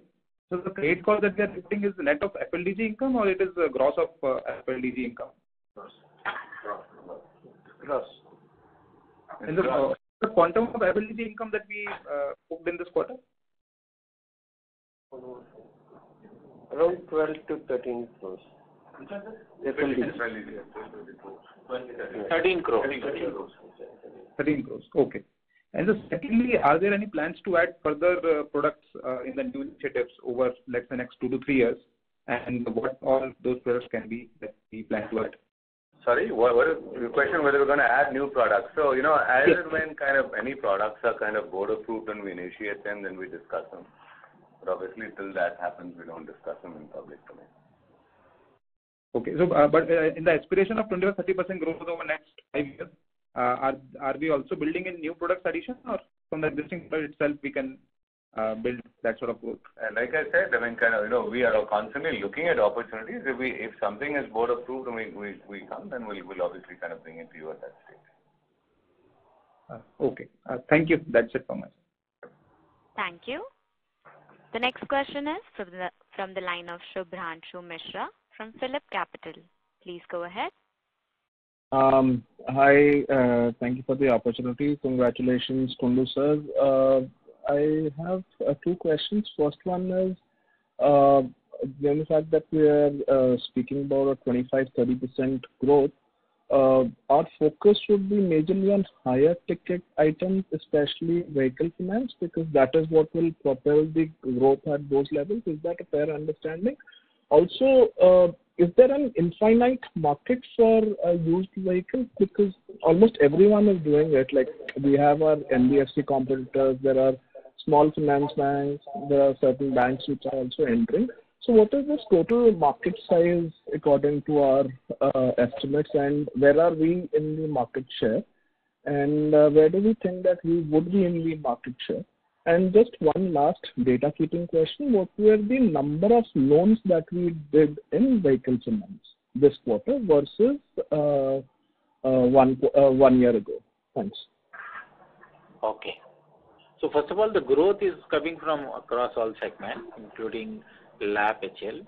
So the credit cost that we are getting is net of FLDG income, or it is gross of FLDG income? Gross. And the quantum of FLDG income that we booked in this quarter? Around 12 to 13 crores. 13 crores. 13 crores. Okay. And so secondly, are there any plans to add further products in the new initiatives over, let's say, next 2 to 3 years? And what all those products can be that we plan to add? Sorry, what is your question? Whether we're going to add new products? So, as and when kind of any products are kind of board approved and we initiate them, then we discuss them. But obviously, till that happens, we don't discuss them in public domain. Okay. So, but in the aspiration of 20 or 30% growth over the next 5 years, are we also building in new products addition, or from the existing product itself we can build that sort of growth? Like I said, we are constantly looking at opportunities. If something is board approved and we come, then we'll obviously kind of bring it to you at that stage. Okay. Thank you. That's it from my side. Thank you. The next question is from the line of Shubhranshu Mishra from Phillip Capital. Please go ahead. Hi, thank you for the opportunity. Congratulations, Kundu sir. I have 2 questions. First one is, given the fact that we are speaking about a 25-30% growth, our focus should be majorly on higher ticket items, especially vehicle finance, because that is what will propel the growth at those levels. Is that a fair understanding? Also, is there an infinite market for used vehicles? Because almost everyone is doing it. Like we have our NBFC competitors, there are small finance banks, there are certain banks which are also entering. So what is this total market size according to our estimates, and where are we in the market share? And where do we think that we would be in the market share? And just one last data keeping question. What were the number of loans that we did in vehicle finance this quarter versus 1 year ago? Thanks. Okay. So first of all, the growth is coming from across all segments, including LAP HL.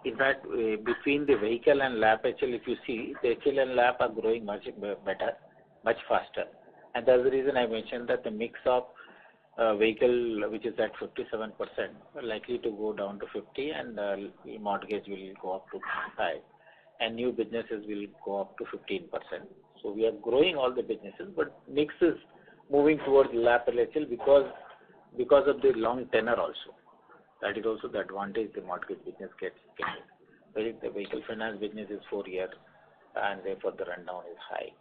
In fact, between the vehicle and LAP HL, if you see, the HL and LAP are growing much better, much faster. And that's the reason I mentioned that the mix of vehicle, which is at 57%, are likely to go down to 50, and mortgage will go up to 5, and new businesses will go up to 15%. So we are growing all the businesses, but mix is moving towards LAP and HL because of the long tenor also. That is also the advantage the mortgage business gets. The vehicle finance business is 4 years, and therefore the rundown is high.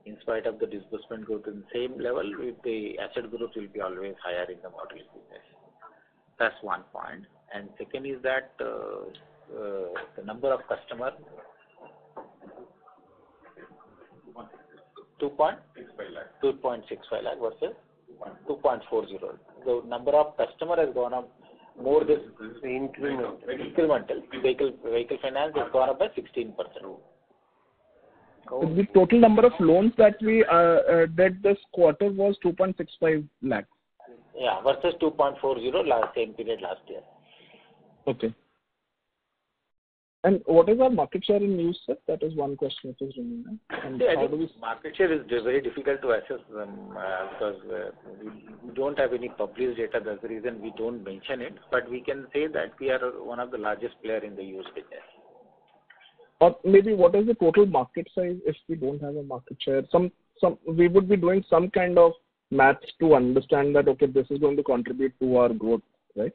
In spite of the disbursement growth in the same level, the asset growth will be always higher in the mortgage business. That's one point. And second is that the number of customers, 2.65 lakh versus 2.40. The number of customers has gone up more this incremental. Vehicle finance has gone up by 16%. The total number of loans that we did this quarter was 2.65 lakhs. Yeah, versus 2.40 same period last year. Okay. And what is our market share in used, sir? That is one question which is remaining. And I think market share is very difficult to assess because we don't have any published data. That's the reason we don't mention it. But we can say that we are one of the largest player in the used business. Or maybe what is the total market size if we don't have a market share? We would be doing some kind of maths to understand that, okay, this is going to contribute to our growth, right?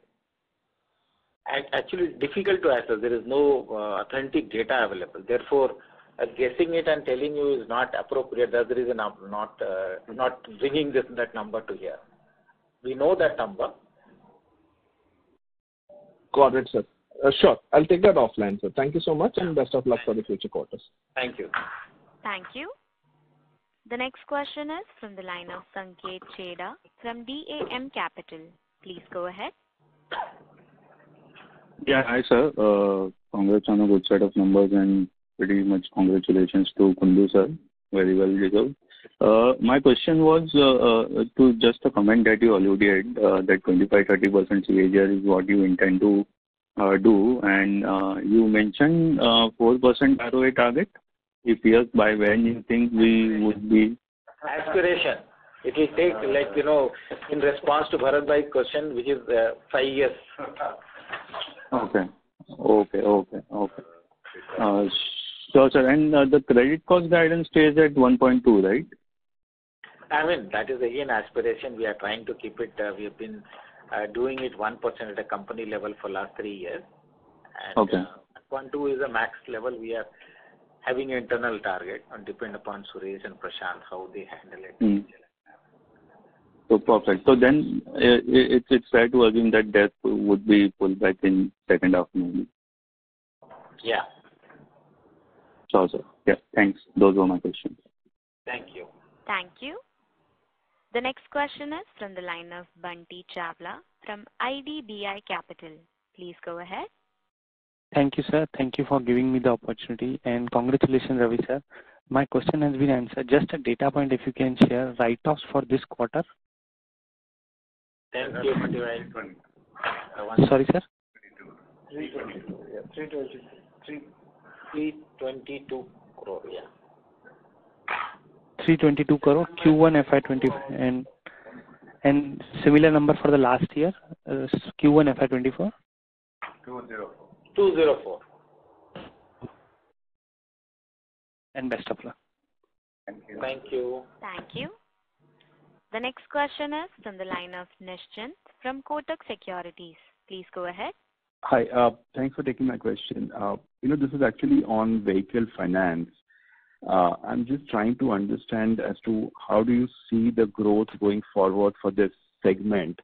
Actually, it's difficult to assess. There is no authentic data available. Therefore, guessing it and telling you is not appropriate. That's the reason I'm not bringing that number to here. We know that number. Got it, sir. Sure. I'll take that offline, sir. Thank you so much and best of luck for the future quarters. Thank you. Thank you. The next question is from the line of Sanket Chheda from DAM Capital. Please go ahead. Yeah, hi sir. Congrats on a good set of numbers and pretty much congratulations to Kundu sir. Very well deserved. My question was to just a comment that you alluded that 25-30% CAGR is what you intend to do, and you mentioned 4% ROA target. If yes, by when you think we would be? Aspiration. It will take, in response to Bharat Bhai's question, which is 5 years. Okay. So, sir, and the credit cost guidance stays at 1.2, right? I mean, that is again aspiration. We are trying to keep it. We have been doing it 1% at a company level for last 3 years. And, okay. 1.2 is a max level. We are having an internal target and depend upon Suresh and Prashant how they handle it. So perfect. So then it's fair to assume that debt would be pulled back in second half maybe. Yeah. Sure, sir. Yeah, thanks. Those were my questions. Thank you. Thank you. The next question is from the line of Bunty Chawla from IDBI Capital. Please go ahead. Thank you, sir. Thank you for giving me the opportunity and congratulations, Ravi sir. My question has been answered. Just a data point, if you can share write-offs for this quarter. Thank you. Sorry, sir. 322. Yeah, 322 crore. Yeah. 322 crore Q1 FY20 and similar number for the last year Q1 FY24. 204. And best of luck. Thank you. Thank you. Thank you. The next question is from the line of Nischint from Kotak Securities. Please go ahead. Hi. Thanks for taking my question. This is actually on vehicle finance. I'm just trying to understand as to how do you see the growth going forward for this segment.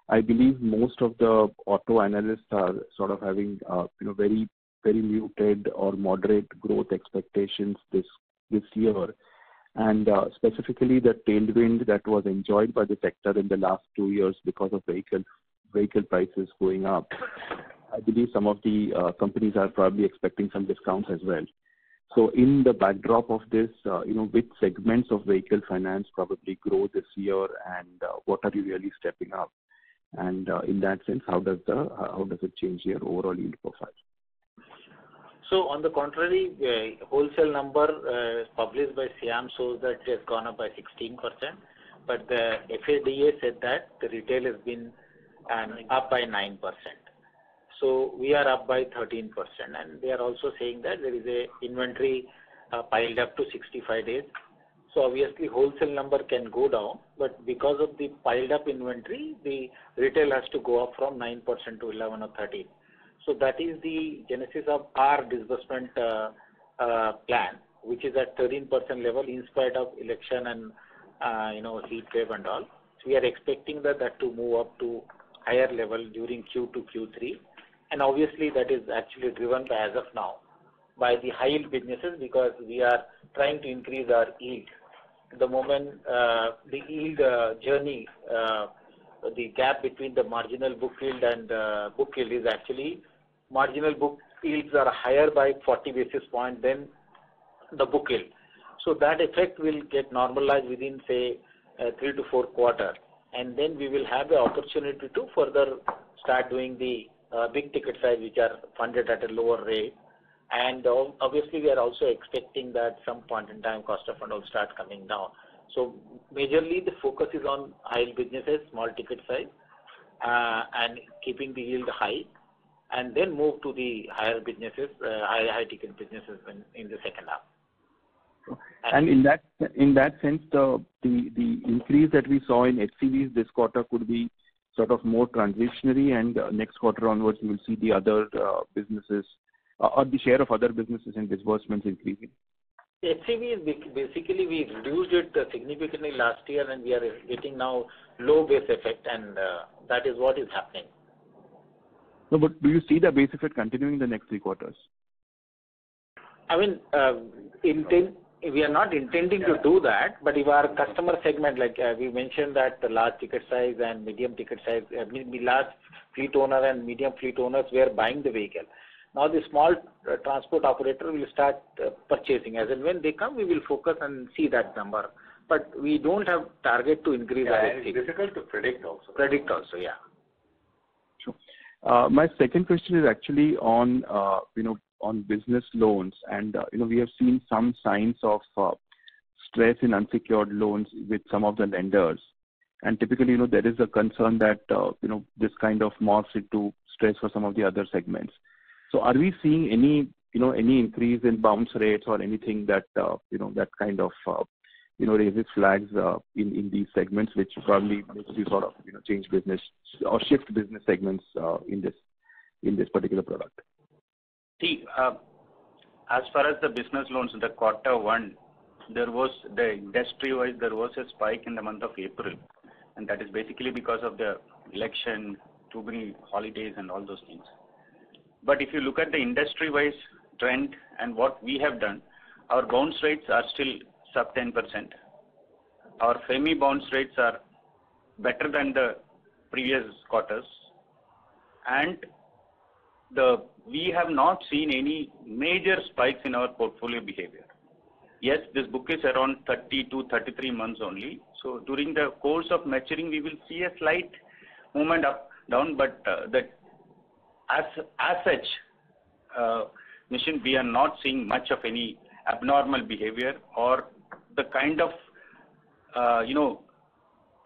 I believe most of the auto analysts are sort of having very, very muted or moderate growth expectations this year. And specifically the tailwind that was enjoyed by the sector in the last 2 years because of vehicle prices going up. I believe some of the companies are probably expecting some discounts as well. So in the backdrop of this, which segments of vehicle finance probably grow this year, and what are you really stepping up? And in that sense, how does it change your overall yield profile? So on the contrary, wholesale number published by SIAM shows that it has gone up by 16%, but the FADA said that the retail has been up by 9%. So we are up by 13%, and they are also saying that there is a inventory piled up to 65 days. So obviously wholesale number can go down, but because of the piled up inventory, the retail has to go up from 9% to 11 or 13. So that is the genesis of our disbursement plan, which is at 13% level in spite of election and heat wave and all. So we are expecting that to move up to higher level during Q2, Q3, and obviously that is actually driven by, as of now, by the high yield businesses because we are trying to increase our yield. At the moment, the yield journey the gap between the marginal book yield and book yield is actually marginal book yields are higher by 40 basis points than the book yield. So that effect will get normalized within say 3 to 4 quarters, and then we will have the opportunity to further start doing the big ticket size which are funded at a lower rate. And obviously we are also expecting that some point in time cost of fund will start coming down. So majorly the focus is on high businesses, small ticket size, and keeping the yield high, and then move to the higher businesses, high ticket businesses in the second half. And in that sense, the increase that we saw in HCVs this quarter could be sort of more transitionary, and next quarter onwards we will see the other businesses or the share of other businesses in disbursements increasing. HCV is basically we reduced it significantly last year, and we are getting now low base effect, and that is what is happening. No, but do you see the base effect continuing the next 3 quarters? I mean, we are not intending to do that, but if our customer segment, like we mentioned that the large ticket size and medium ticket size, the large fleet owner and medium fleet owners were buying the vehicle. Now the small transport operator will start purchasing. As and when they come, we will focus and see that number. But we don't have target to increase our HCV. It's difficult to predict also. Yeah. Sure. My second question is actually on on business loans, and we have seen some signs of stress in unsecured loans with some of the lenders, and typically there is a concern that this kind of morphs into stress for some of the other segments. So are we seeing any increase in bounce rates or anything that that kind of raises flags in these segments, which probably makes you sort of change business or shift business segments in this particular product? See, as far as the business loans in the quarter one, there was the industry-wise there was a spike in the month of April, and that is basically because of the election, too many holidays, and all those things. But if you look at the industry-wise trend and what we have done, our bounce rates are still sub 10%. Our FEMI bounce rates are better than the previous quarters, and we have not seen any major spikes in our portfolio behavior. Yes, this book is around 30 to 33 months only. So during the course of maturing, we will see a slight movement up, down, but as such, we are not seeing much of any abnormal behavior or the kind of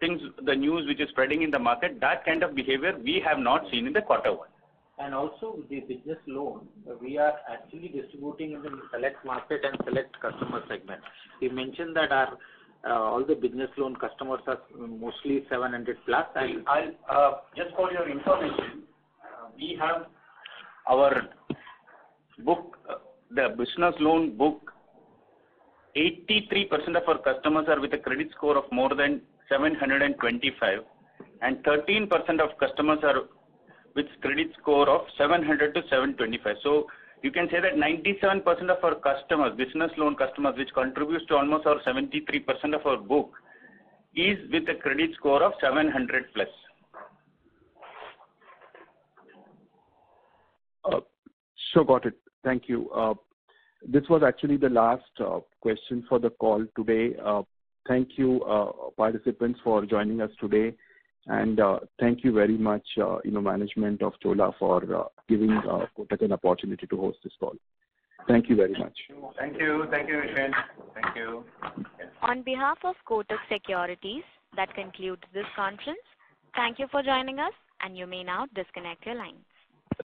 things, the news which is spreading in the market. That kind of behavior we have not seen in the quarter one. And also the business loan, we are actually distributing in the select market and select customer segment. We mentioned that our all the business loan customers are mostly 700 plus. And I'll just for your information, we have our book, the business loan book. 83% of our customers are with a credit score of more than 725, and 13% of customers are with credit score of 700 to 725. So you can say that 97% of our customers, business loan customers, which contributes to almost our 73% of our book, is with a credit score of 700 plus. Sure, got it. Thank you. This was actually the last question for the call today. Thank you, participants, for joining us today. And thank you very much, management of Chola for giving Kotak an opportunity to host this call. Thank you very much. Thank you. Thank you, Vishwan. Thank you. On behalf of Kotak Securities, that concludes this conference. Thank you for joining us, and you may now disconnect your line.